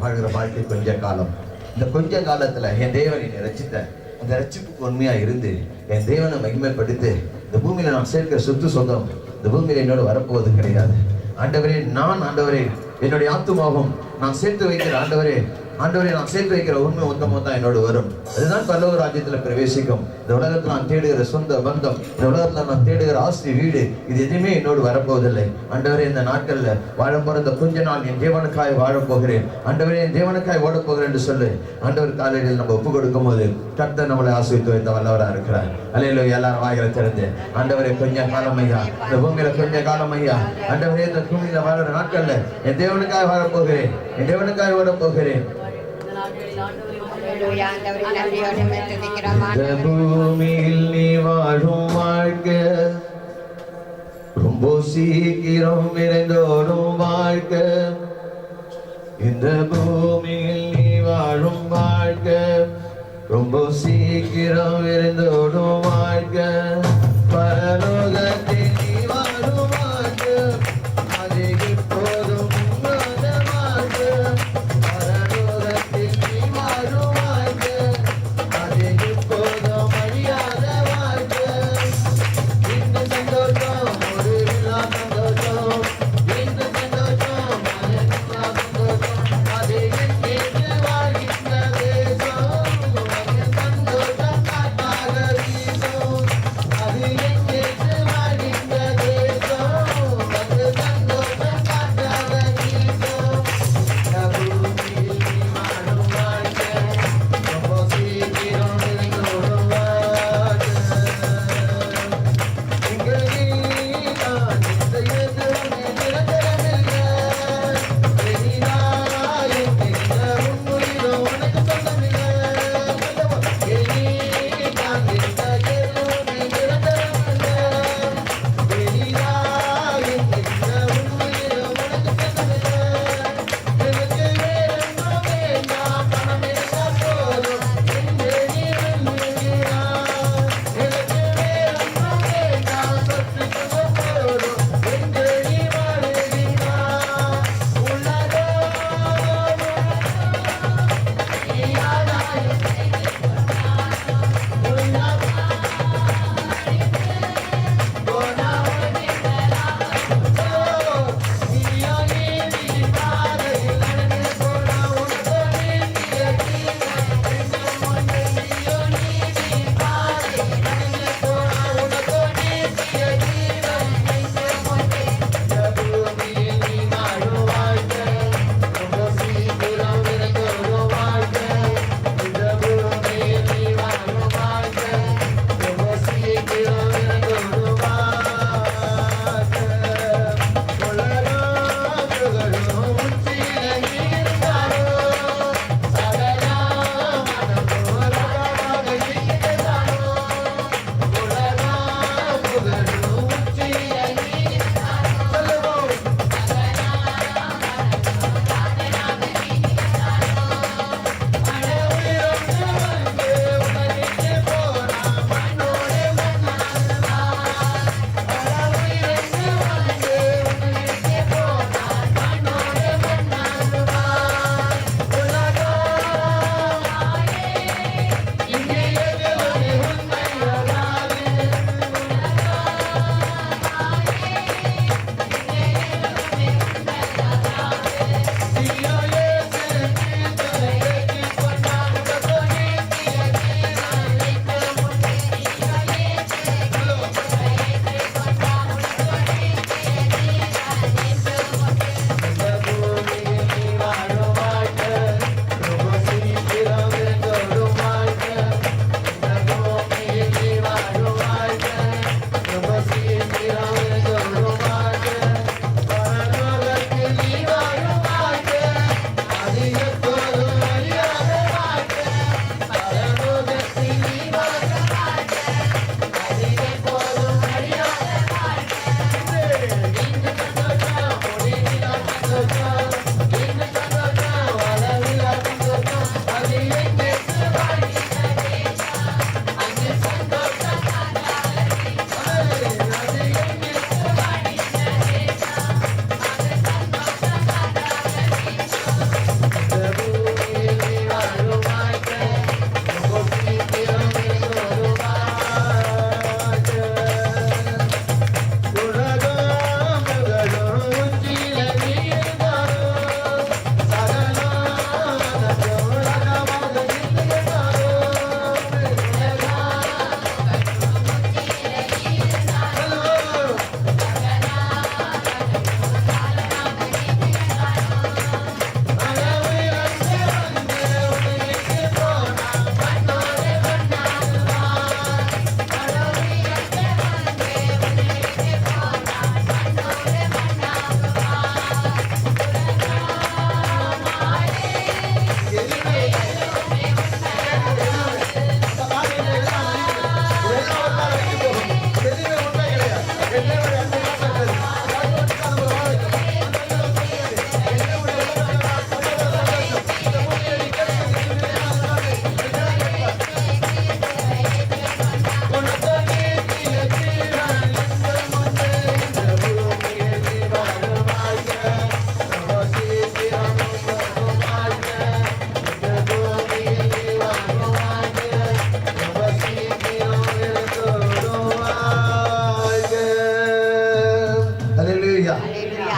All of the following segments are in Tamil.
வாழ்கிற வாழ்க்கை கொஞ்ச காலம். இந்த கொஞ்ச காலத்துல என் தேவன் என்னை ரட்சித்த அந்த ரட்சிப்புக்கு உண்மையா இருந்து என் தேவனை மகிமைப்படுத்தி இந்த பூமியில நான் சேர்க்கிற சொத்து சொந்தம் இந்த பூமியில என்னோட வரப்போவது கிடையாது. ஆண்டவரே, ஆண்டவரே என்னுடைய ஆத்துமாவும் நான் சேர்த்து வைக்கிற ஆண்டவரே நான் சேர்த்து வைக்கிற உண்மை உத்தமம் தான் என்னோடு வரும். அதுதான் பரலோக ராஜ்யத்துல பிரவேசிக்கும். இந்த உலகத்துல நான் தேடுகிற சொந்த பந்தம், இந்த உலகத்துல நான் தேடுகிற ஆஸ்தி, வீடு, இது எதுவுமே என்னோடு வரப்போவதில்லை. ஆண்டவரே, இந்த நாட்கள்ல வாழ போற இந்த கொஞ்ச நாள் என் தேவனுக்காய் வாழப் போகிறேன். ஆண்டவரே, என் தேவனுக்காய் ஓடப் போகிறேன் என்று சொல்லு. ஆண்டவர் காலையில் நம்ம ஒப்பு கொடுக்கும் போது கர்த்தர் நம்மளை ஆசீர்வதித்து வைத்த வல்லவரா இருக்கிறார். அல்லேலூயா. எல்லாரும் வாயில திறந்து, ஆண்டவரே கொஞ்ச காலம் ஐயா, இந்த பூமியில கொஞ்ச காலம் ஐயா, ஆண்டவரே இந்த பூமியில வாழற நாட்கள்ல என் தேவனுக்காய் வாழப் போகிறேன், என் தேவனுக்காய் ஓடப் போகிறேன். இந்த பூமியில் நீ வாழும் வாழ்க்கை ரொம்ப சீக்கிரம் விரைந்தோடும் வாழ்க்கை. இந்த பூமியில் நீ வாழும் வாழ்க்கை ரொம்ப சீக்கிரம் விரைந்தோடும் வாழ்க்கை. பரலோகத்தில் நீ வாழும் வாழ்க்கை அது இப்போதும்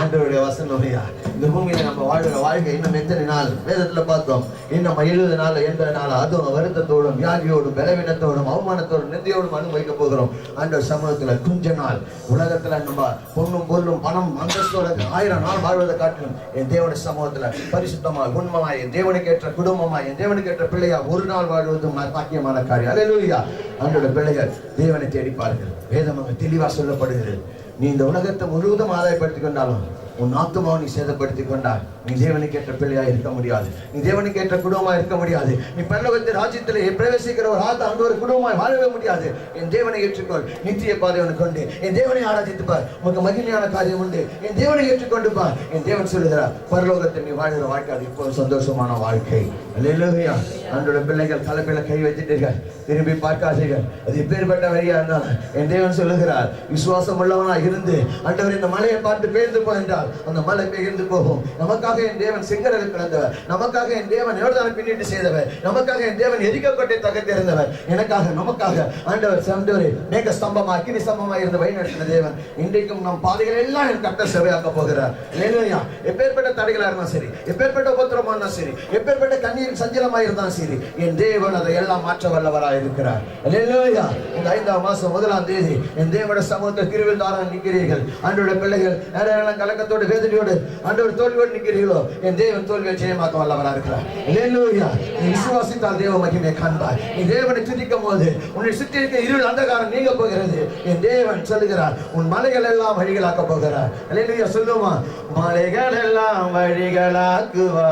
ஆண்டவருடைய வசனம் ஐயா. இந்த பூமியில நம்ம வாழ்கிற வாழ்க்கை இன்னும் எத்தனை நாள்? வேதத்துல பார்த்தோம், இன்னும் 70 நாள் 80 நாள் அதுவும் வருத்தத்தோடும் வியாதியோடும் பலவீனத்தோடும் அவமானத்தோடும் நிந்தையோடும் அனுபவிக்க போகிறோம். ஆண்டவர் சமூகத்துல கொஞ்ச நாள் உலகத்துல நம்ம பொண்ணும் பொருளும் பணம் அந்தஸ்தோட 1000 நாள் வாழ்வதை காட்டிலும் என் தேவனுடைய சமூகத்துல பரிசுத்தமா உண்மமாய் என் தேவனுக்கு ஏற்ற குடும்பமா என் தேவனுக்கு ஏற்ற பிள்ளையா ஒரு நாள் வாழ்வதும் பாக்கியமான காரியம். அல்லேலூயா. ஆண்டோட பிள்ளைகள் தேவனை தேடிப்பார்கள். வேதம் அங்கு தெளிவா சொல்லப்படுகிறது. நீ இந்த உலகத்தை முழுவதும் ஆதாயப்படுத்திக் கொண்டாலும் உன் ஆத்துமாவை நீ சேதப்படுத்திக் கொண்டால் நீ தேவனுக்கு ஏற்ற பிள்ளையா இருக்க முடியாது. நீ தேவனுக்கு ஏற்ற குடும்பமா இருக்க முடியாது. நீ பரலோகத்தின் ராஜ்யத்திலே பிரவேசிக்கிற ஒரு அங்க ஒரு குடும்பமாய் வாழவே முடியாது. என் தேவனை ஏற்றுக்கொள், நித்திய பாதைவனை கொண்டு என் தேவனை ஆராதித்துப்பார், உனக்கு மகிமையான காரியம் உண்டு. என் தேவனை ஏற்றுக்கொண்டு பார். என் தேவன் சொல்லுகிறார், பரலோகத்தில் நீ வாழ்கிற வாழ்க்கை அது இப்போ சந்தோஷமான வாழ்க்கை. அல்லேலூயா. அன்றோட பிள்ளைகள் தலைமையில கை வைத்துட்டீர்கள், திரும்பி பார்க்காதீர்கள். அது எப்பேற்பட்ட வழியா இருந்தாலும் என் தேவன் சொல்லுகிறார், விசுவாசம் உள்ளவனா இருந்து ஆண்டவர் இந்த மலையை பார்த்து பெயர்ந்து போ என்றால் அந்த மலை பெயர்ந்து போகும். நமக்காக என் தேவன் செங்கடலை பிளந்தவர், நமக்காக என் தேவன் யோர்தானை பின்னிட்டு செய்தவர், நமக்காக என் தேவன் எரிக்கப்பட்டை தகர்த்திருந்தவர், எனக்காக நமக்காக ஆண்டவர் சென்றவரே மேக ஸ்தம்பமா அக்கினி ஸ்தம்பமா இருந்து வழி நடத்தின தேவன் இன்றைக்கும் நம் பாதைகள் எல்லாம் என் கட்ட சேவையாக்க போகிறார். அல்லேலூயா. எப்பேற்பட்ட தடைகளா இருந்தாலும் சரி, எப்பேற்பட்ட உபத்திரமா இருந்தாலும் சரி, எப்பேற்பட்ட கண்ணீர் சஞ்சலமா இருந்தாலும் சரி, என் தேவன் அதை எல்லாம் மாற்ற வல்லவராக இருக்கிறார். அல்லேலூயா. இந்த 5ஆம் மாசம் 1ஆம் தேதி என் தேவனுடைய சமூகத்தில் திருவிழாவில் நிற்கிறீர்கள். ஆண்டவருடைய பிள்ளைகள் நேரம் கலக்கத்தோடு வேதனையோடு ஆண்டவர் தோல்வியோடு நிற்கிறீர்களோ, என் தேவன் தோல்வியை ஜெயமாக்க வல்லவராக இருக்கிறார். அல்லேலூயா. நீ விசுவாசித்தால் தேவ மகிமையை காண்பாய். நீ தேவனை துதிக்கும் போது உன்னை சுற்றி இருக்க இருள் அந்தகாரம் நீங்க போகிறது. என் தேவன் சொல்லுகிறார், உன் மலைகள் எல்லாம் வழிகளாக்க போகிறார். அல்லேலூயா. சொல்லுமா, மலைகள் எல்லாம் வழிகளாக்குவா,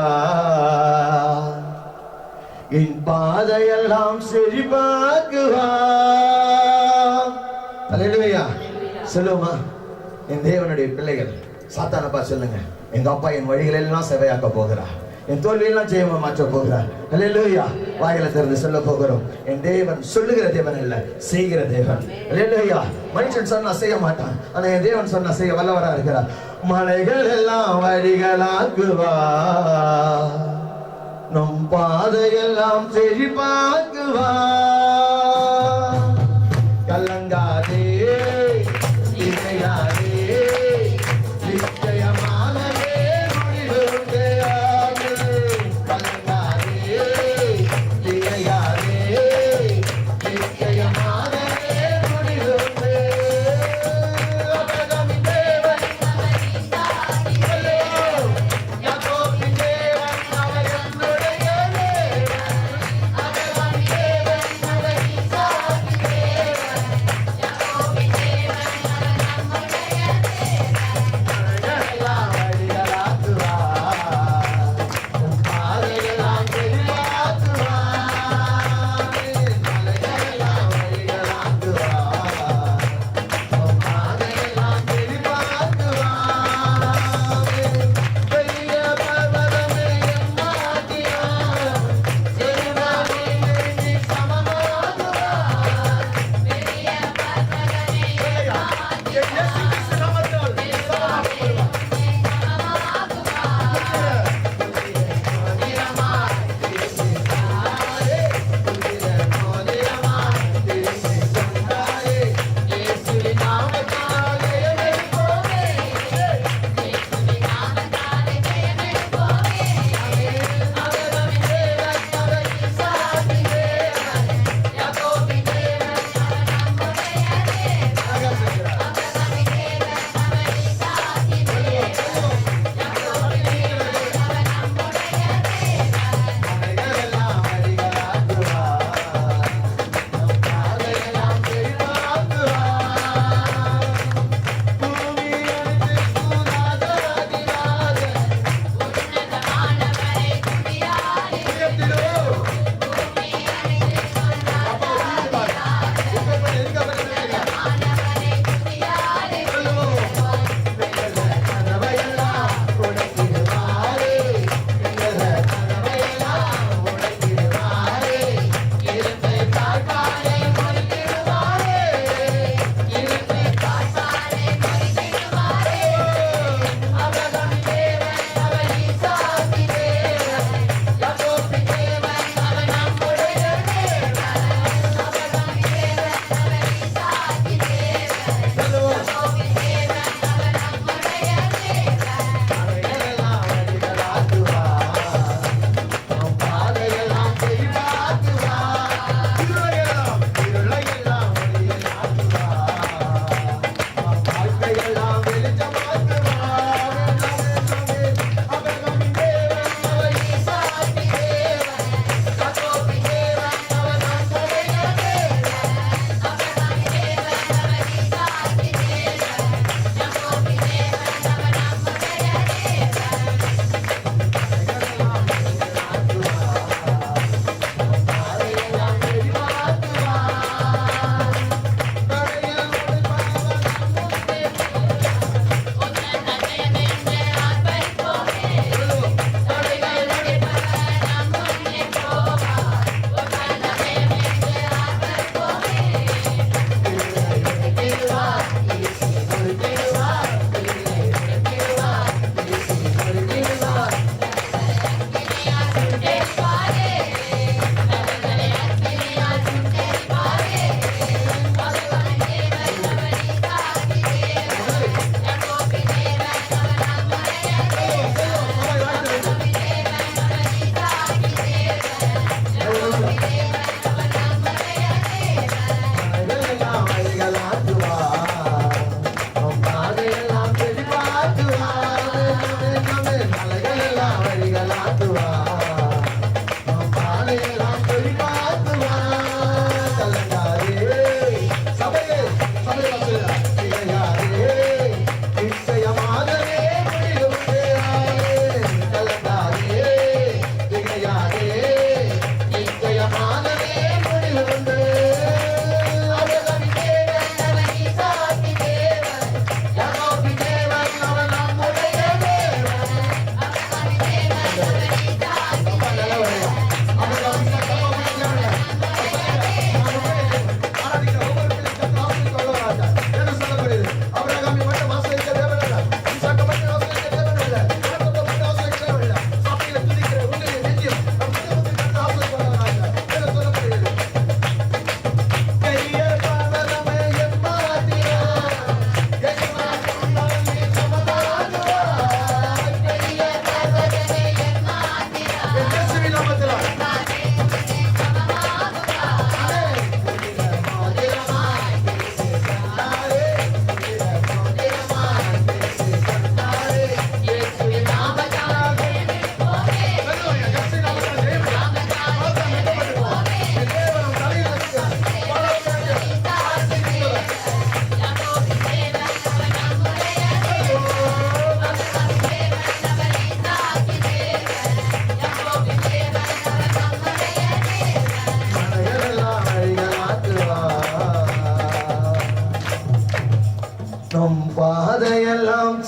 என் பாதையெல்லாம் செழிப்பாக்குவா. அல்லேலூயா. சொல்லுமா, என் தேவனுடைய பிள்ளைகள் சாத்தானப்பா சொல்லுங்க, எங்க அப்பா என் வழிகள் எல்லாம் செவையாக்க போகிறார், என் தோல்வியெல்லாம் ஜெயமா மாற்ற போகிறார். அல்லேலூயா. வாயில திறந்து சொல்ல போகிறோம், என் தேவன் சொல்லுகிற தேவன் இல்ல, செய்கிற தேவன். அல்லேலூயா. மனுஷன் சொன்னா செய்ய மாட்டான், ஆனா என் தேவன் சொன்னா செய்ய வல்லவரா இருக்கிறார். மலைகள் எல்லாம் வழிகளாக்குவா, நம் பாதையெல்லாம் செழிப்பாக்குவா. கலங்காதே, இசையாதே,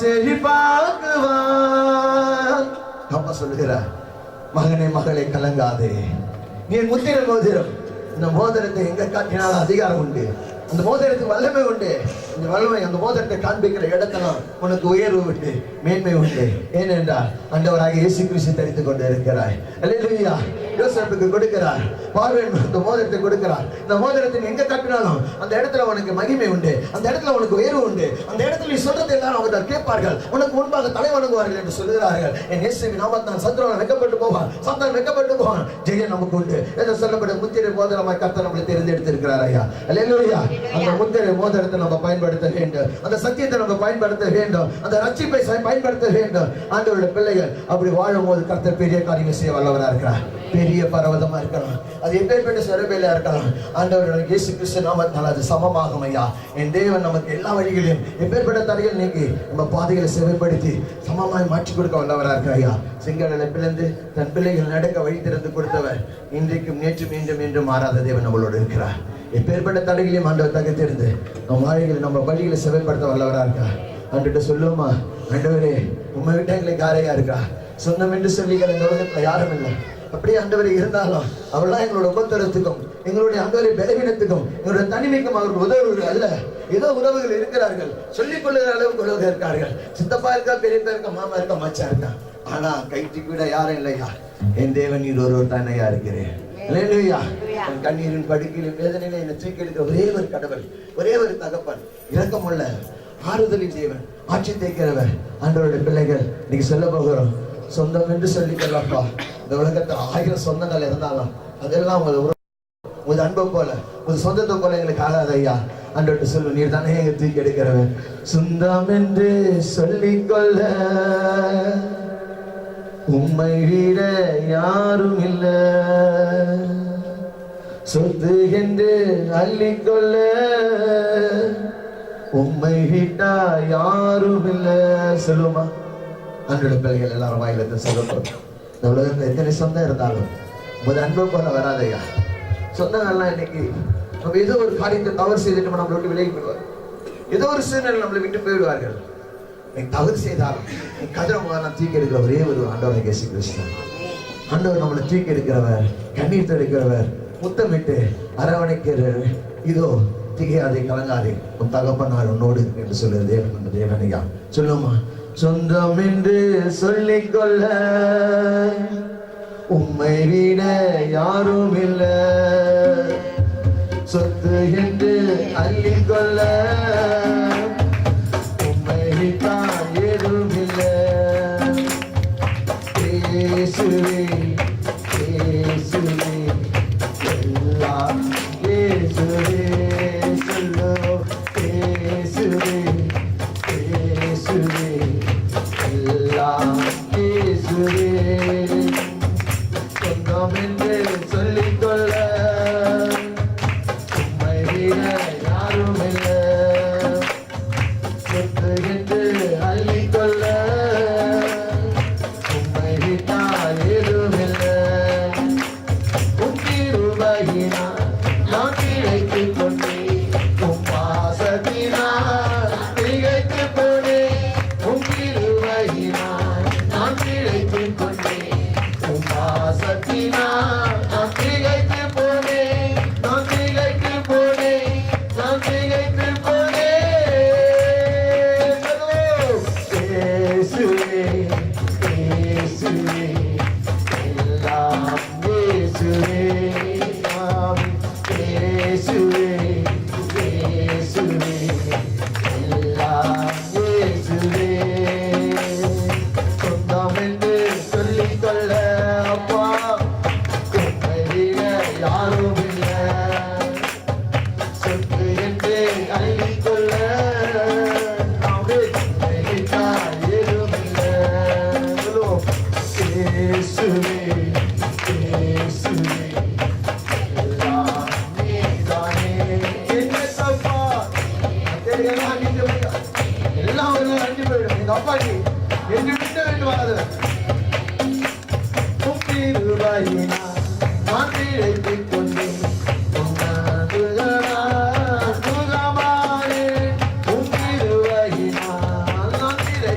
செழிப்பாக்குவார். அப்பா சொல்லுகிறார், மகனே மகளே கலங்காதே, நீ முத்திர மோதிரம். இந்த மோதிரத்தை எங்க காட்டினாலும் அதிகாரம் உண்டு, அந்த மோதிரத்துக்கு வல்லமை உண்டு. இந்த வல்லமை அந்த மோதிரத்தை காண்பிக்கிற இடத்தெல்லாம் உனக்கு உயர்வு உண்டு, மேன்மை உண்டு. ஏனென்றால் ஆண்டவராக இயேசு கிறிஸ்து தரித்துக் கொண்டு இருக்கிறாய். அல்லேலூயா. யோசேப்புக்கு கொடுக்கிறார் பார்வையின் அந்த மோதிரத்தை கொடுக்கிறார். இந்த மோதிரத்தை எங்க காட்டினாலும் அந்த இடத்துல உனக்கு மகிமை உண்டு, அந்த இடத்துல உனக்கு உயர்வு உண்டு, அந்த இடத்துல நீ சொல்றது எல்லாரும் அவங்க கேட்பார்கள், உனக்கு முன்பாக தலை வணங்குவார்கள் என்று சொல்லுகிறார்கள். என் இயேசுவின் நாமத்தால் சத்ருவான் வெட்கப்பட்டு போவான், சாத்தான் வெட்கப்பட்டு போவான். ஜெயம் நமக்கு உண்டு என்று சொல்லப்படும் முத்திரை மோதிரமாய் கர்த்தர் நம்மளை தேர்ந்தெடுத்திருக்கிறார். ஐயா அல்லேலூயா. அந்த முத்திரை மோதிரத்தை நம்ம பயன்படுத்த வேண்டும், அந்த சத்தியத்தை நம்ம பயன்படுத்த வேண்டும், அந்த ரட்சிப்பை பயன்படுத்த வேண்டும். ஆண்டவருடைய பிள்ளைகள் அப்படி வாழும் போது கர்த்தர் பெரிய காரியங்கள் செய்ய வல்லவராக இருக்கிறார். பெரிய பர்வதமா இருக்கலாம், அது எப்பேற்பட்ட சிறப்பையில இருக்கலாம், ஆண்டவர் இயேசு கிறிஸ்து நாமத்தால் அது சமமாகும். ஐயா என் தேவன் நமக்கு எல்லா வழிகளையும் எப்பேற்பட்ட தடைகள் நீக்கி நம்ம பாதைகளை செவைப்படுத்தி சமமாய் மாற்றி கொடுக்க வல்லவராக இருக்கிறார். ஐயா செங்கடலை பிளந்து தன் பிள்ளைகள் நடக்க வழி திறந்து கொடுத்தவர் இன்றைக்கும் நேற்று மீண்டும் மீண்டும் மாறாத தேவன் நம்மளோடு இருக்கிறார். எப்பேற்பட்ட தடைகளையும் ஆண்டவர் தகர்த்திருந்து நம்ம வாழ்களை நம்ம வழிகளை செவைப்படுத்த வல்லவராக இருக்கா. ஆண்டுகிட்ட சொல்லுமா, ஆண்டவரே உண்மை விட்ட எங்களுக்கு யாரையா இருக்கா, சொந்தம் என்று சொல்லிக்கிற இந்த உலகத்துல யாரும் இல்லை. அப்படியே ஆண்டவரை இருந்தாலும் அவள்லாம் எங்களோட உபத்திரத்துக்கும் எங்களுடைய ஆண்டவரை பலவீனத்துக்கும் எங்களுடைய தனிமைக்கும் அவர்கள் உதவுகள் அல்ல. ஏதோ உறவுகள் இருக்கிறார்கள், சொல்லிக் கொள்ளுகிற அளவுக்கு உறவுகள் இருக்கார்கள். சித்தப்பா இருக்கா, பெரியப்பா இருக்கா, மாமா இருக்கா, மச்சா இருக்கா, ஆனா கைட்டுக்கு விட யாரும் இல்லையா. என் தேவன் நீர் ஒருவர் தானையா இருக்கிறேன். என் கண்ணீரின் படுக்கையிலும் வேதனையில என்னை தூக்கி எடுக்கிற ஒரே ஒரு கடவுள், ஒரே ஒரு தகப்பன், இரக்கமுள்ள ஆறுதலின் தேவன், ஆட்சி தேய்க்கிறவர். ஆண்டவருடைய பிள்ளைகள் இன்னைக்கு சொல்ல போகிறோம், சொந்தம் என்று சொல்லிக்கலாம்ப்பா. இந்த உலகத்தில் 1000 சொந்தங்கள் இருந்தாலும் அதெல்லாம் உங்க அன்பை போல உங்க சொந்தத்தை போல எங்களுக்கு ஆகாது. ஐயா ஆண்டவர்கிட்ட சொல்லு, நீர் தானே எங்க தூக்கி எடுக்கிறவன். சொந்தம் என்று சொல்லிக்கொள்ள உம்மை விட யாரும் இல்ல, சொத்து என்று அள்ளிக்கொள்ள உம்மை விட்டா யாரும் இல்ல. சொல்லுமா அன்றோட பிள்ளைகள் எல்லாரும் வாயிலத்தை சொல்லப்போம். இந்த உலகத்துல எத்தனை சொந்தம் இருந்தாலும் உங்க அன்பை போல வராதையா. சொந்தங்கள்லாம் இன்னைக்கு நம்ம ஏதோ ஒரு காரியத்தை தவறு செய்துட்டு நம்மளை விட்டு விலகி போயிடுவார், ஏதோ ஒரு சூழ்நிலை நம்மளை விட்டு போயிடுவார்கள். தவறு செய்தாலும் கதிரவங்க தூக்கி எடுக்கிற ஒரே ஒரு ஆண்டவரை இயேசு கிறிஸ்து. ஆண்டவர் நம்மளை தூக்கி எடுக்கிறவர், கண்ணீர் தெளிக்கிறவர், முத்தமிட்டு அரவணைக்கிறவர். இதோ திகையாதே, கலங்காதே, உன் தகப்பனார் உன்னோடு என்று சொல்லுறது தேவன். தேவனையா சொல்லுமா, சொந்தம் என்று சொல்லிக்கொள்ள உம்மை விட யாரும் இல்ல, சொத்து என்று அள்ளிக்கொள்ள உம்மை விட்டா ஏதும் இல்ல. இயேசுவே இயேசுவே எல்லாம் இயேசுவே, சொல்லு இயேசுவே இயேசுவே எல்லாம் இயேசுவே. சொந்தம் என்று சொல்லிக்கொள்ள உம்மை விட யாரும் இல்ல, சொத்து என்று அள்ளிக்கொள்ள உம்மை விட்டா ஏதும் இல்ல. உம் கிருபையினால் நான் திளைத்துக் கொண்டேன், உம் பாசத்தினால் திகைத்து போனேன். உம் கிருபையினால் நான் திளைத்துக் கொண்டேன், உம் பாசத்தினால் நான் திகைத்து போனேன், நான் திகைத்து போனேன், நான் திகைத்து போனேன். இயேசுவே இயேசுவே எல்லாம் இயேசுவே, இயேசுவே இயேசுவே எல்லாம் இயேசுவே. சொந்தம் என்று சொல்லிக்கொள்ள அப்பா உம்மை விட யாரும் இல்ல, சொத்து என்று அள்ளிக்கொள்ள உம்மை விட்டா ஏதும் இல்ல. சொல்லுவோம், இயேசுவே இயேசுவே எல்லாம் நீதானே. என்ன தப்பா எல்லாம் அழிஞ்சு போயிடும், எல்லாம் அழிஞ்சு போயிடும். எங்க அப்பாக்கு என்று விட்டு விட்டு வராது. உம் கிருபையினால் நான் திளைத்துக் கொண்டேன், உம் கிருபையினால் நான் திளைத்துக்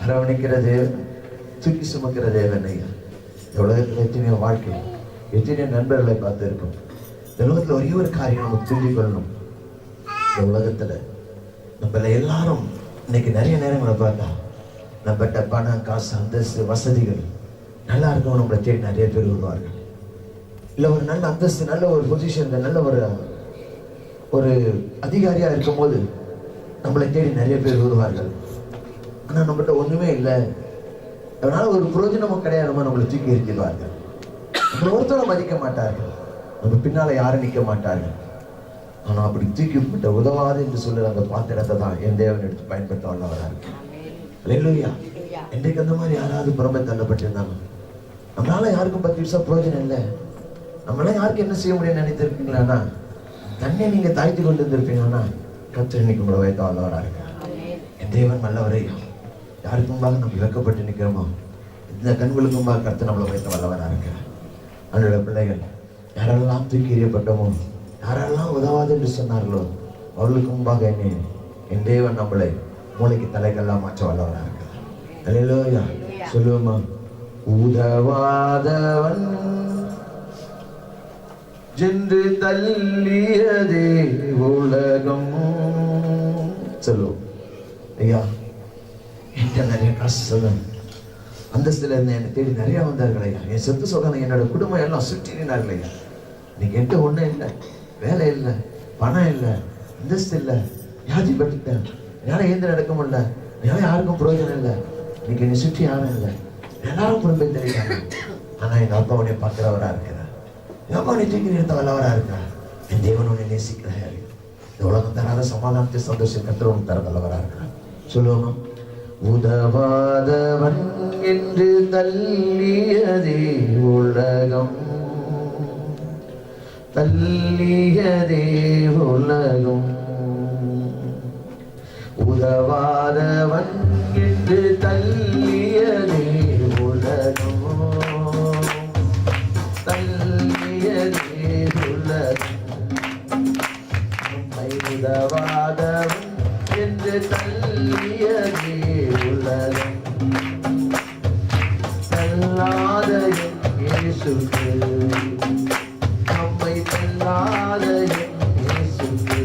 அரவணைக்கிற தேவன், தூக்கி சுமக்கிற தேவன் ஐயா. இந்த உலகத்தில் எத்தனையோ வாழ்க்கை, எத்தனையோ நண்பர்களை பார்த்து இருக்கும். இந்த உலகத்தில் ஒரே ஒரு காரியம் நமக்கு தெரிஞ்சு கொள்ளணும். இந்த உலகத்துல நம்மள எல்லாரும் இன்னைக்கு நிறைய நேரங்களை பார்த்தா நம்மகிட்ட பணம், காசு, அந்தஸ்து, வசதிகள் நல்லா இருக்கும், நம்மளை தேடி நிறைய பேர் வருவார்கள். இல்லை ஒரு நல்ல அந்தஸ்து, நல்ல ஒரு பொசிஷன்ல, நல்ல ஒரு அதிகாரியா இருக்கும் போது நம்மளை தேடி நிறைய பேர் வருவார்கள். ஆனா நம்மகிட்ட ஒண்ணுமே இல்லை, அதனால ஒரு பிரயோஜனமும் கிடையாதுமா நம்மளை தூக்கி எறிஞ்சிடுவார்கள். நம்மளை ஒருத்தரும் மதிக்க மாட்டார்கள், நம்ம பின்னால யாரும் நிற்க மாட்டார்கள். ஆனா அப்படி தூக்கிப்பட்ட உதவாது என்று சொல்லுற அந்த பாத்திரத்தை தான் என் தேவன் எடுத்து பயன்படுத்த வல்லவரா இருக்கு. அல்லேலூயா. இன்றைக்கு அந்த மாதிரி யாராவது புறம்பே தள்ளப்பட்டிருந்தாங்க, நம்மளால யாருக்கும் 10 வருஷம் பிரயோஜனம் இல்லை, நம்மளால யாருக்கு என்ன செய்ய முடியும்னு நினைத்திருக்கீங்களாண்ணா, தன்னை நீங்க தாய்த்து கொண்டு இருந்திருப்பீங்கன்னா கர்த்தர் இன்னைக்கு உங்களை வைத்த வல்லவரா இருக்கு. என் தேவன் நல்லவரை. யாருக்கு முன்பாக நம்ம இழக்கப்பட்டு நிற்கிறோமோ இந்த கண்களுக்கு முன்பாக கர்த்தர் நம்மளை வைத்த வல்லவரா இருக்கு. அவனுடைய பிள்ளைகள் யாரெல்லாம் தூக்கி எறியப்பட்டோமோ, யாரெல்லாம் உதவாது என்று சொன்னார்களோ அவர்களுக்கு முன்பாக என் தேவன் நம்மளை மூளைக்கு தலைகள்லாம் மாற்ற வல்லவரா இருக்கு. அல்லேலூயா. சொல்லுவோமா? உதவாதவன் என்று தள்ளியதே உலகம். சொல்லுவோம் ஐயா. என்கிட்ட நிறைய காசு சொல்லுங்க, அந்தஸ்துல இருந்து என்னை தேடி நிறைய வந்தார்கள் ஐயா. என் சொத்து சொல்றாங்க, என்னோட குடும்பம் எல்லாம் சுற்றினார்கள் ஐயா. இன்னைக்கு என்கிட்ட ஒண்ணும் இல்லை, வேலை இல்லை, பணம் இல்லை, அந்தஸ்து இல்லை, வியாதிப்பட்டுட்டேன், என்னால ஏந்து நடக்க முடியல, என்னால யாருக்கும் பிரயோஜனம் இல்லை, இன்னைக்கு என்னை சுற்றி யாரும் இல்லை, எல்லாரும் குடும்பம் தெரியாங்க. ஆனா எங்க அப்பா உன்னை பார்க்கிறவரா இருக்கிறார், எங்க அப்பா உன்னை தூக்கி நிறுத்த வல்லவரா இருக்கிறார். என் தேவன் உன்னை நேசிக்கிறார். இந்த உலகம் தராத சமாதானத்தை, சந்தோஷம் கர்த்தர் உனக்கு தர வல்லவரா இருக்கிறார். சொல்லுவோமா? உதவாதவன் என்று தள்ளியதே உலகம், தள்ளியதே உலகம். உதவாதவன் என்று தள்ளியதே உலகம், தள்ளியதே உலகம். நம்மை உதவாதவன் என்று தள்ளியதே உலகம், தள்ளாத இயேசுவே, நம்மை தள்ளாத இயேசுவே.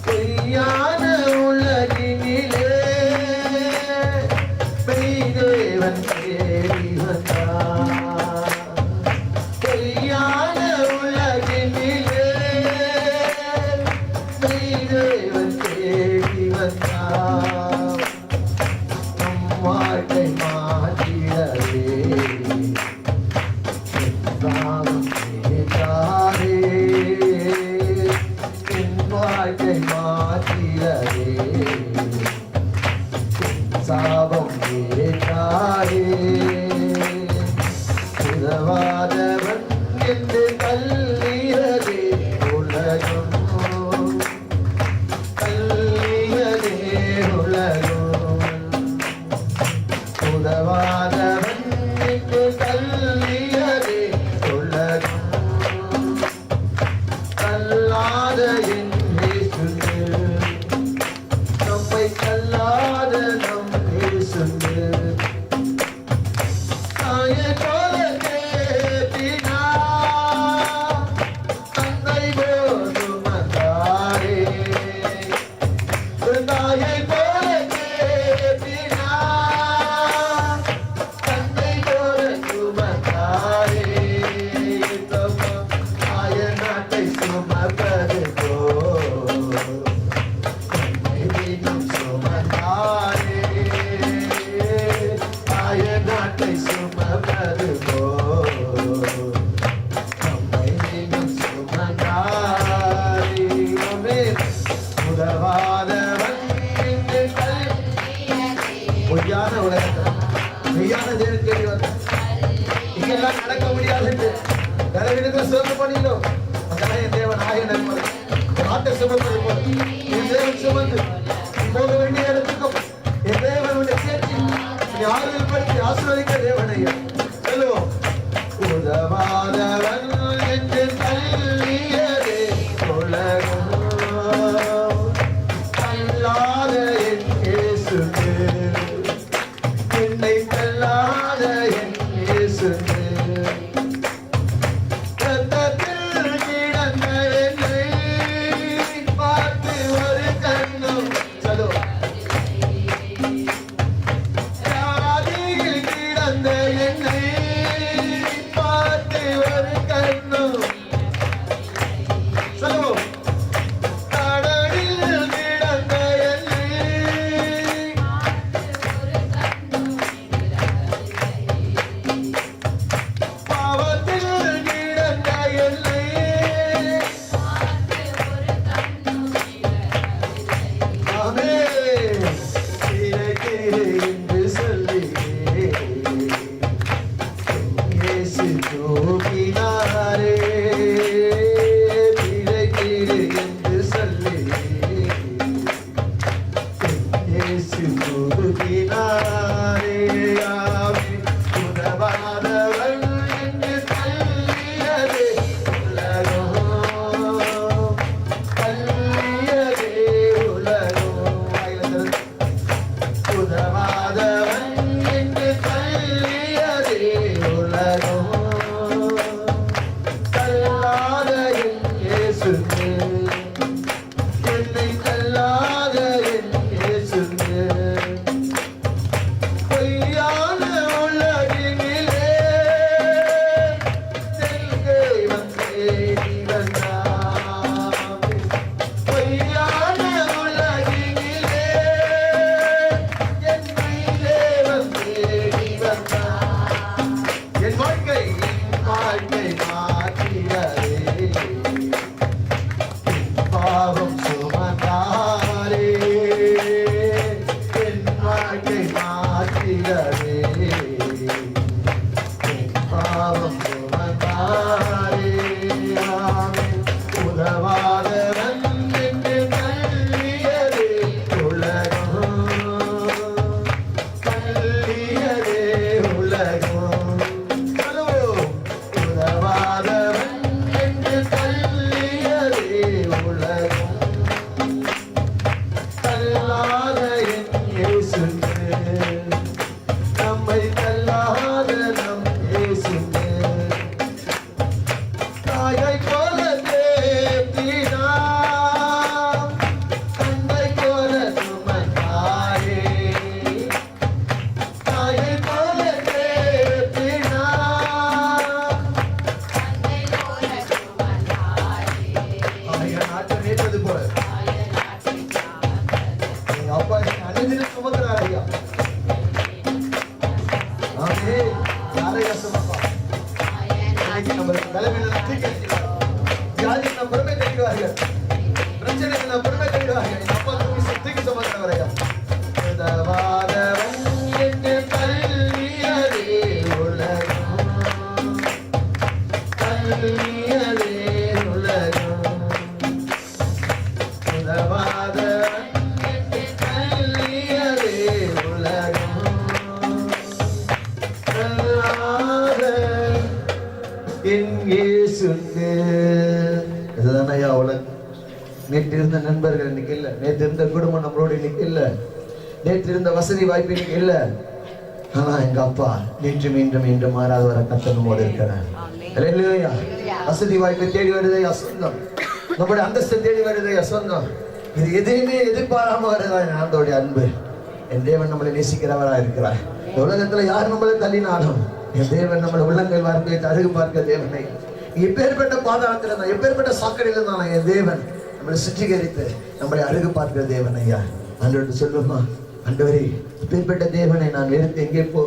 பொய்யான உலகினிலே மெய்தேவன் தேடி வந்தார். பொய்யான உலகினிலே மெய்தேவன் தேடி வந்தார். நம் வாழ்க்கை மாற்றிடவே தாகம் கேட்டாரே, என் வாழ்க்கை மாற்றிடவே சாபம் கேட்டாரே. உதவாதவன் என்று தள்ளியதே உலகம், தள்ளியதே உலகம். உதவாதவன் என்று தள்ளியதே உலகம், தள்ளாத என் இயேசுவே, நம்மை தள்ளாத நம் இயேசுவே. தாயை போல தேற்றினார், தந்தை போல் சுமந்தாரே. தாயை போல தேற்றினார், தந்தை போல சுமந்தாரே. தாய நாட்டை சுமப்பது போல் நீயும் சுமந்தாரே. தாய நாட்டை சுமப்பது போல் நம்மை நீயும் சுமந்தாரே. உதவாதவன் என்று பொய்யான உலகத்தை மெய்யான தேவன் தேடி வந்தார். இங்கெல்லாம் நடக்க முடியாது என்று தலைவிடுக்க சிறப்பு பண்ணினோம். அதனால என் தேவன் ஆய நண்பர் நாட்டை சுமப்பது போல என் தேவன் சுமந்து போக வேண்டிய இடத்துக்கும் என் தேவன் உன்னை சேர்த்து யாரும் பற்றி ஆசீர்வதிக்க தேவனையா. சொல்லுவோம். உதவாதவன் என்று தள்ளியதே உலகம், தள்ளாத என் இயேசு இயேசுவே, என்னை தள்ளாத என் இயேசுவே, ரத்தத்தில் கிடந்த என்னை பார்த்து ஒரு கண்ணும் சொல்லு, வியாதியில் கிடந்த என்னை பார்த்து ஒரு கண்ணும் சொல்லு, கடலில் கிடந்த என்னை பாவத்தில் கிடந்த என்னை ஆமென் இருக்கிறேன் என்று சொல்லி இயேசு தூக்கினாரே, இருக்கிறேன் என்று சொல்லி இயேசு தூக்கினாரே, ஆமென் உதவாதவன் என்று தள்ளியதே உலகம், தள்ளியதே உலகம், உதவாதவன் என்று தள்ளியதே உலகம், தள்ளாத என் இயேசுவே, என்னை தள்ளாத என் இயேசுவே, பொய்யான உலகினிலே தெல்கை வந்தே நீ வந்தாய், பொய்யான உலகினிலே என் மீதே வந்தே நீ வந்தாய், என் வாழ்க்கை மாற்றியதே, பாவம் சுமந்தாரே, என் வாழ்க்கை மாற்றியதே, பாவம் சுமந்தாரே, ஆமென் உதவாதவன் என்று தள்ளியதே உலகம், தள்ளியதே உலகம், உதவாதவன் என்று தள்ளியதே உலகம், தள்ளாத என் இயேசுவே, நம்மை தள்ளாத நம் இயேசுவே, தாயை போல தேற்றினார், தந்தை போல சுமந்தாரே, தாயை போல தேற்றினார், ஆயிரம் நாட்கள் நேற்றது போல எங்க அப்பா அனைத்திலும் சுமக்கிறார் ஐயா, ஆமே யாரையா சுமப்பா, இன்னைக்கு நம்ம தலைமையில தூக்கி அடிக்கிறார், வியாதி நம்ம பொறுமை தருகிறார்கள், பிரச்சனைகள் நம்ம பொறுமை தருகிறார்கள், எங்க அப்பா தூக்கி சுமக்கிறவர் ஐயா, உதவாதவன் என்று தள்ளியதே உலகம், தள்ளியதே உலகம், உதவாதவன் என்று தள்ளியதே உலகம், தள்ளாத என் இயேசுவே, இதுதானே ஐயா உலகம். நேற்று இருந்த நண்பர்கள் இன்னைக்கு இல்ல, நேற்று இருந்த குடும்பம் நம்மளோட இன்னைக்கு இல்ல, நேற்று இருந்த வசதி வாய்ப்பு இன்னைக்கு இல்ல, ஆனா எங்க அப்பா நேற்று மீண்டும் மீண்டும் மாறாதவரை கத்தனமோடு இருக்கிறார். அல்லேலூயா. வசதி வாய்ப்பை தேடி வருதையா சொந்தம், நம்முடைய அந்தஸ்தை தேடி வருதையா சொந்தம், இது எதையுமே எதிர்பாராம வருதா ஆண்டோடைய அன்பு. என் தேவன் நம்மளை நேசிக்கிறவரா இருக்கிறார். இந்த உலகத்துல யார் நம்மளை தள்ளினாலும் என் தேவன் நம்மளை உள்ளங்கள் வார்த்தையை அருகு பார்க்க தேவனை, எப்பேற்பட்ட பாதாளத்தில் இருந்தா எப்பேற்பட்ட சாக்கடையில் இருந்தாலும் என் தேவன் நம்மளை சுத்திகரித்து நம்மளை அருகு பார்க்கிற தேவன் ஐயா. ஆண்டவர்கிட்ட சொல்லுமா, ஆண்டவரே எப்பேற்பட்ட தேவனை நான் வெறுத்து எங்கே போ,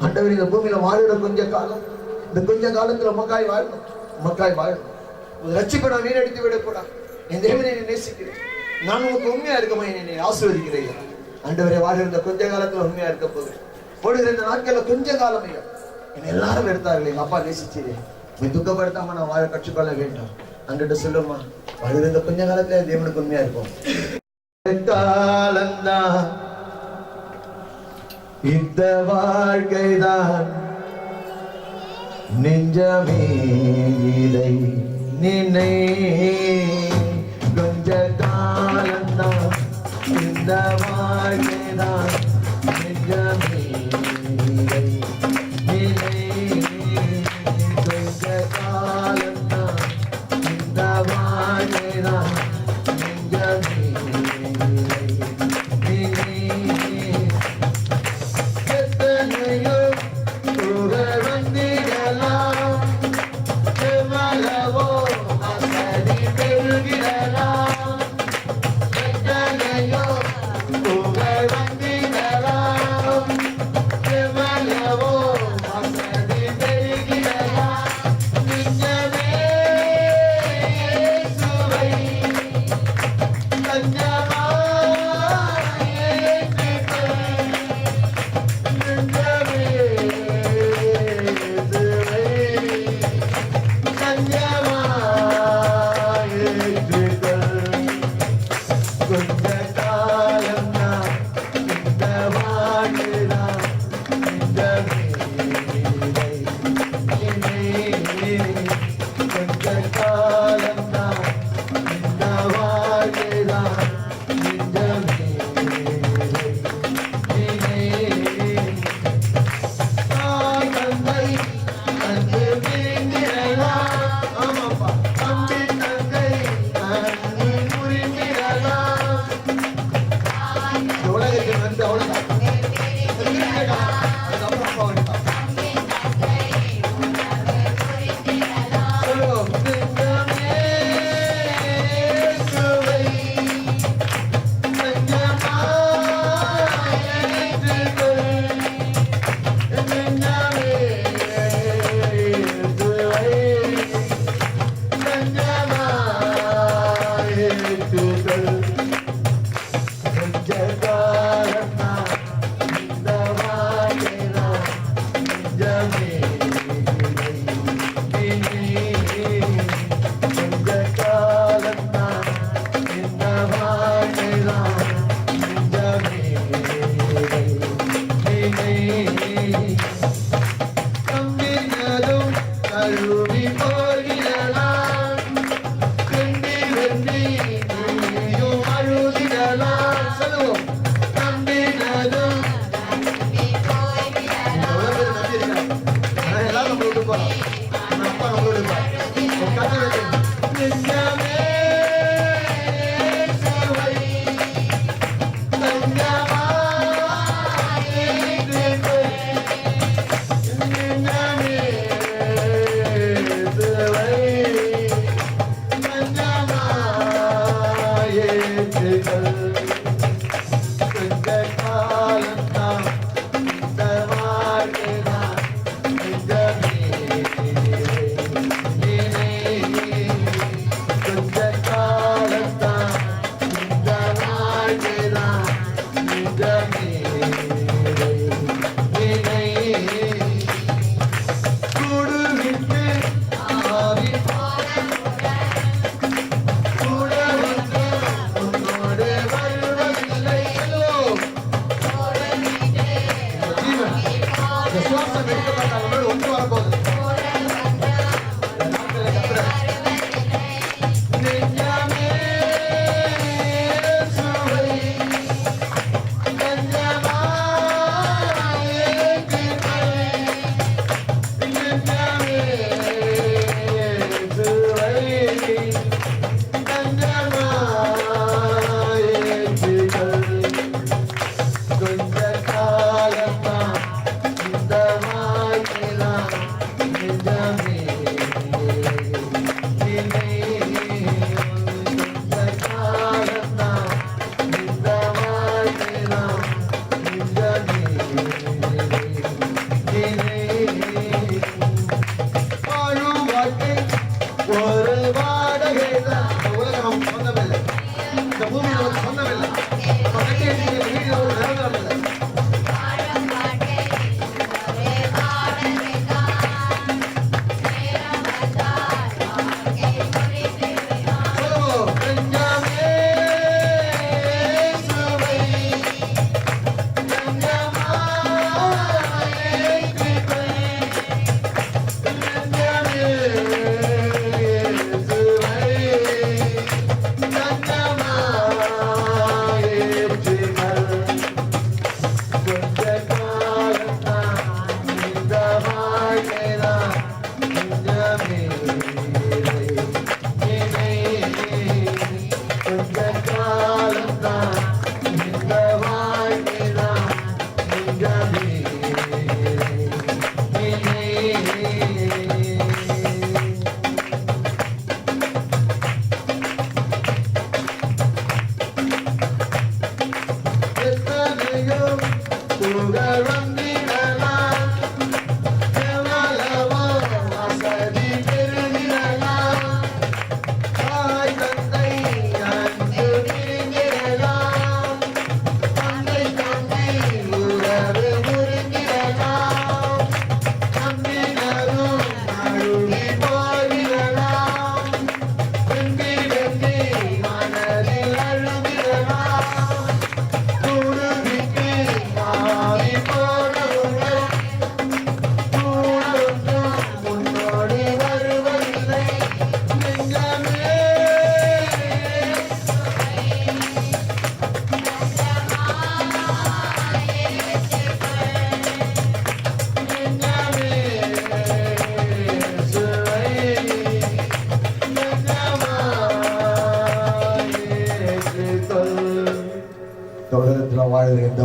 ஆண்டவரே இந்த பூமியில வாழுற கொஞ்ச காலம், இந்த கொஞ்ச காலத்துல உமக்காய் வாழணும், உமக்காய் வாழணும், ரட்சிப்பை நான் வீணடித்து விடக்கூடாது. என் தேவனை நேசிக்கிறேன், நான் உங்களுக்கு உண்மையா இருக்கமா, என்னை ஆசீர்வதிக்கிறேன். ஆண்டவரே வாழ்கிற இந்த கொஞ்ச காலத்துல உண்மையா இருக்க போகிறேன், போடுகிற இந்த நாட்கள்ல கொஞ்ச காலம் ஐயா என்னை எல்லாரும் எடுத்தார்கள், எங்க அப்பா நேசிச்சீரே, நீ துக்கப்படுத்தாம நான் வாழ கற்றுக்கொள்ள வேண்டும். அன்றிட்டு சொல்லுமா, வாழ்கிற இந்த கொஞ்ச காலத்துல தேவனுக்கு உண்மையா இருக்கும். காலந்தான் இந்த வாழ்க்கைதான் நெஞ்சமே இதை நினை, கொஞ்ச காலந்தான் இந்த வாழ்க்கை வாழ்க்கைதான் நெஞ்சமே நிலை நிலை கொஞ்ச காலம்தான் இந்த வாழ்க்கைதான் நெஞ்சமே நிலை நிலை எத்தனையோ புகழ் வந்திடலாம் எவ்வளவோ அசதி பெருகிடலாம் எத்தனையோ புகழ் வந்திடலாம் எவ்வளவோ அசதி பெருகிடலாம் நெஞ்சமே இயேசுவை தஞ்சமாய் ஏற்றுக்கொள் நெஞ்சமே இயேசுவை தஞ்சமாய் ஏற்றுக்கொள் கொஞ்ச காலம்தான் இந்த வாழ்க்கைதான் நெஞ்சமே நிலை நிலை கொஞ்ச காலம்தான் இந்த வாழ்க்கைதான் நெஞ்சமே நிலை நிலை தாய் தந்தை அன்பு பிரிந்திடலாம் ஆமாப்பா தம்பி தங்கை அன்பு புரிந்திடலாம் இந்த உலகத்தில் வந்து அவ்வளவுதான் அதுக்கப்புறம் அப்பா வந்துட்டான் சொல்லுவோம் நெஞ்சமே இயேசுவை தஞ்சமாய் ஏற்றுக்கொள் நெஞ்சமே இயேசுவை தஞ்சமாய் ஏற்றுக்கொள் கொஞ்ச காலம்தான் இந்த வாழ்க்கைதான் நெஞ்சமே நிலை நிலை கொஞ்ச காலம்தான் இந்த வாழ்க்கைதான் நெஞ்சமே நிலை நிலை நம்பினதும் கழுவி போகிறலாம் கண்டி வென்றி நீயும் அழுதிடலாம் சொல்லுவோம் நம்பினதும் எவ்வளவு பேர் நம்பியிருக்காங்க ஆனா எல்லாரும் நம்மளை விட்டு போறோம் ஆனா அப்பா நம்மளை விடுப்பார் ஒரு கதை இருக்கு. நெஞ்சமே இயேசுவை தஞ்சமாய் ஏற்றுக்கொள்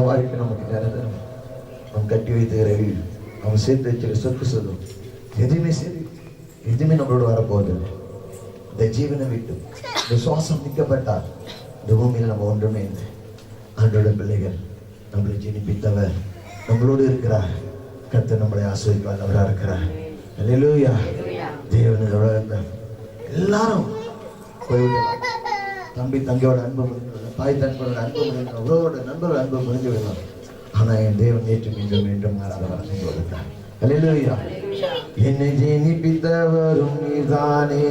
வாழ்க்கை நமக்கு நிரந்தரம். அவன் கட்டி வைத்துக்கிற வீடு, அவன் சேர்த்து வச்சுக்கிற சொத்து சொல்லும், எதுவுமே சரி, எதுவுமே நம்மளோட வரப்போவதில்லை. இந்த ஜீவனை விட்டு இந்த சுவாசம் நிற்கப்பட்டால் இந்த பூமியில் நம்ம ஒன்றுமே இல்லை. ஆண்டோட பிள்ளைகள், நம்மளை ஜீனிப்பித்தவர் நம்மளோடு இருக்கிறார். கர்த்தர் நம்மளை ஆசீர்வதிக்க வல்லவராக இருக்கிறார். அல்லேலூயா. தேவனோட எல்லாரும் போய்விடலாம். தம்பி தங்கையோட அன்பு முடிஞ்சு, தாய் தன்போட அன்பு முடிஞ்சு, உறவோட நண்பரோட அன்பு முடிஞ்சு விடலாம். ஆனா என் தேவன் நேற்று மீண்டும் மீண்டும் மாறாதவராக இருக்கிறார். அல்லேலூயா. என்னை ஜீனிப்பித்தவரும் நீதானே,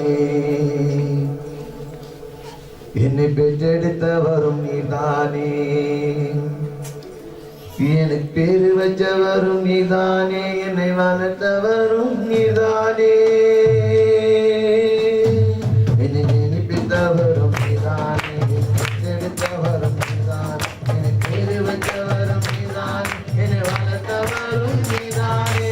என்னை பெற்றெடுத்தவரும் நீதானே, எனக்கு பேரு வச்சவரும் நீதானே, என்னை வளர்த்தவரும் நீதானே, என்னை ஜீனிப்பித்தவரும் நீதானே, பெற்றெடுத்தவரும் நீதானே, எனக்கு பேரு வச்சவரும் நீதானே, என்னை வளர்த்தவரும் நீதானே.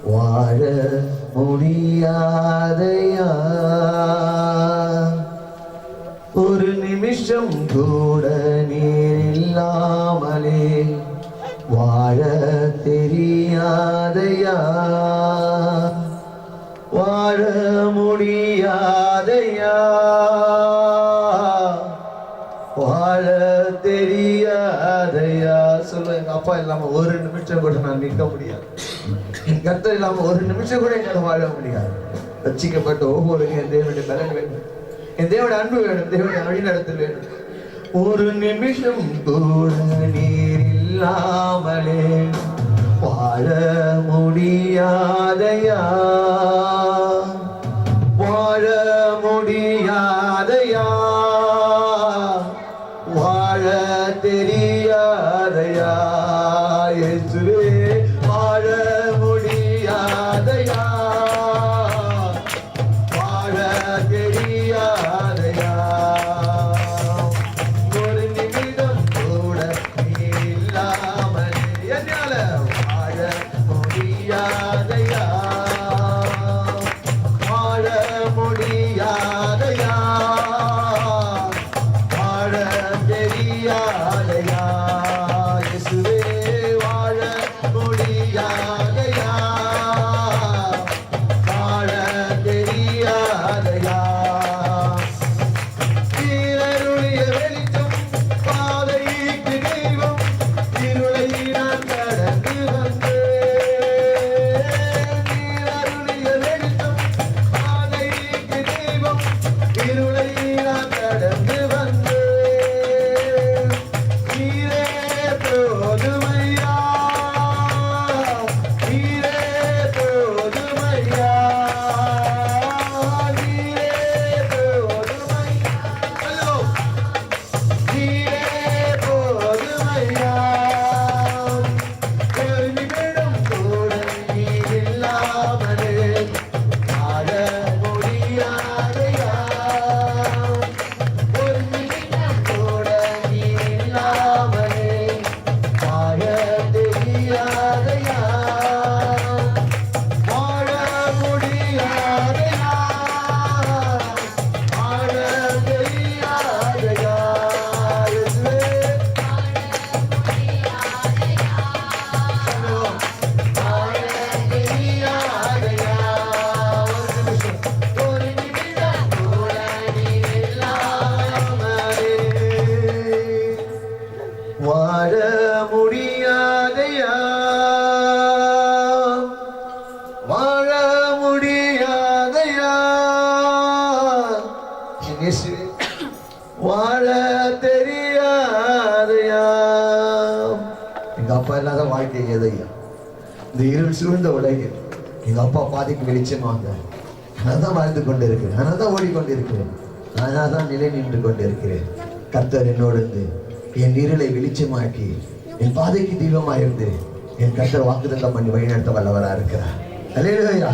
வாழ முடியாதையா, ஒரு நிமிஷம் கூட நீர் இல்லாமலே வாழ தெரியாதையா, வாழ முடிய முடியாதையா, வாழ தெரியாதையா. சொல்லுவேன், எங்க அப்பா இல்லாம ஒரு நிமிஷம் கூட நான் நிற்க முடியாது, என் கர்த்தர் இல்லாம ஒரு நிமிஷம் கூட என்னால வாழ முடியாது. ரட்சிக்கப்பட்ட ஒவ்வொரு என் தேவனுடைய பலன் வேணும், என் தேவனுடைய அன்பு வேணும், தேவனுடைய வழிநடத்தல் வேணும். ஒரு நிமிஷம் கூட நீர் இல்லாமலே வாழ முடியாதையா, வாழ முடியாதையா, வாழ தெரியாதையா. இயேசுவே வாழ முடியாதையா, வாழ தெரியாதையா. ஒரு நிமிடம் கூட நீ இல்லாமல் என்னால வாழ முடியாதையா, வாழ முடியாதையா, வாழ தெரியாதையா. இயேசுவே வாழ முடியாதையா, வாழ தெரியாதையா. நீரருளிய வெளிச்சம் பாதைக்கு தெய்வம், இருளை நான் கடந்து வந்தேன். நீரருளிய வெளிச்சம் பாதைக்கு தெய்வம், இருளை நான் கடந்து வந்தேன். நீரே போதுமையா, நீரே போதுமையா, நீரே போதுமையா. ஹலோ, நீரே போதுமையா. ஒரு நிமிடம் கூட நீர் இல்லாமலே வாழ முடியாதையா, ஒரு நிமிடம் கூட நீர் இல்லாமலே வாழ தெரியாதையா, வாழ முடியாதையா, வாழ தெரியாதையா. இயேசுவே சொல்லுவோம், வாழ தெரியாதையா. ஒரு நிமிடம் கூட நீர் இல்லாமலே வாழ முடியாதையா, வாழ முடியாதையா. இயேசுவே வாழ தெரியாதையா. எங்க அப்பா இல்லாத வாழ்க்கை ஏதையா, இந்த இருள் சூழ்ந்த உலகில் எங்க அப்பா பாதிக்கு வெளிச்சமாக, நான் தான் வாழ்ந்து கொண்டு இருக்கிறேன், நான் தான் ஓடிக்கொண்டிருக்கிறேன், நான் தான் நிலை நின்று கொண்டிருக்கிறேன். கர்த்தர் என்னோடு இருந்து என் இருளை வெளிச்சமாக்கி என் பாதைக்கு தீபமாயிருந்து என் கர்த்தர் வாக்குத்தத்தம் பண்ணி வழிநடத்த வல்லவரா இருக்கிறார். அல்லேலூயா.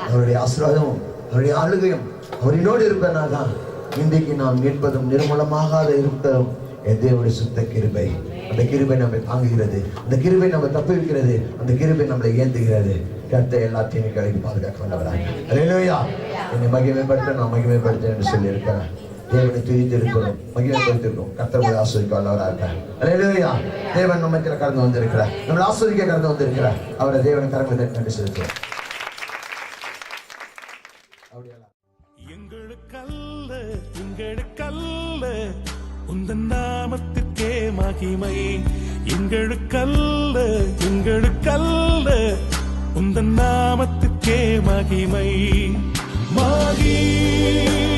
அவருடைய ஆசீர்வாதமும் அவருடைய ஆளுகையும் அவரினோடு இருப்பதனால்தான் இன்றைக்கு நாம் நிற்பதும் நிர்மூலமாகாத இருப்பதும் என் தேவனுடைய சுத்த கிருபை. அந்த கிருபை நம்மை தாங்குகிறது, அந்த கிருபை நம்ம தப்புவிக்கிறது, அந்த கிருபை நம்மளை ஏந்துகிறது. கர்த்தர் எல்லாத்தையும் கலைக்கு பாதுகாக்க வல்லவராக. அல்லேலூயா. என்னை மகிமைப்படுத்த நான் மகிமைப்படுத்தேன் என்று சொல்லி இருக்கிறேன். தேவனை துதித்திருக்கிறோம், மகிமைப்படுத்திருக்கிறோம். கர்த்தர் உங்களை ஆஸ்வதிக்க வல்லவராக இருக்கிறார். அல்லேலூயா. தேவன் நம்ம கடந்து வந்திருக்கிறார், நம்மளை ஆஸ்வதிக்க கடந்து வந்திருக்கிறார். அவரை தேவன் கரங்களை கண்டு செலுத்துவோம். எங்களுக்கல்ல எங்களுக்கல்ல உந்தன் நாமத்திற்கே மகிமை, எங்களுக்கல்ல எங்களுக்கல்ல உந்தன் நாமத்திற்கே மகிமை. மகிமை